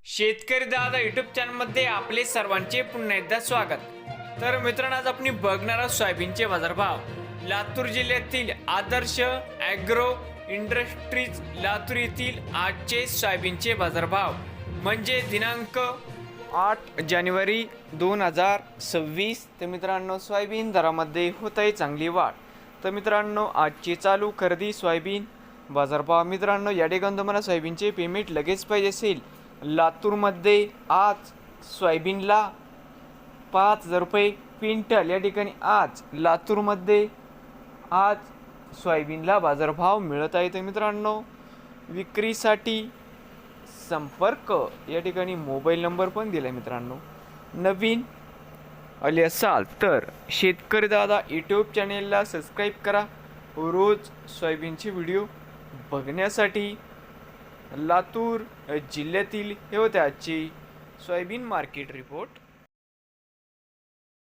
शेतकरी दादा यूट्यूब चॅनलमध्ये आपले सर्वांचे पुन्हा एकदा स्वागत। तर मित्रांनो, आज आपण बघणार आहोत सोयाबीनचे बाजारभाव। लातूर जिल्ह्यातील आदर्श ॲग्रो इंडस्ट्रीज लातूर येथील आजचे सोयाबीनचे बाजारभाव म्हणजे दिनांक 8 जानेवारी 2026। तर मित्रांनो, सोयाबीन दरामध्ये होत आहे चांगली वाढ। तर मित्रांनो, आजची चालू खरेदी सोयाबीन बाजारभाव। मित्रांनो, या ठिकाणी तुम्हाला सोयाबीनचे पेमेंट लगेच पाहिजे असेल, लातूरमध्ये आज सोयाबीनला 5,000 रुपये क्विंटल या ठिकाणी आज लातूरमध्ये आज सोयाबीनला बाजारभाव मिळत आहे। तर मित्रांनो, विक्रीसाठी संपर्क या ठिकाणी मोबाईल नंबर पण दिला आहे। मित्रांनो, नवीन आले असाल तर शेतकरी दादा यूट्यूब चॅनेलला सबस्क्राईब करा रोज सोयाबीनचे व्हिडिओ बघण्यासाठी। लातूर जिल्ह्यातील हे होते आजची सोयाबीन मार्केट रिपोर्ट।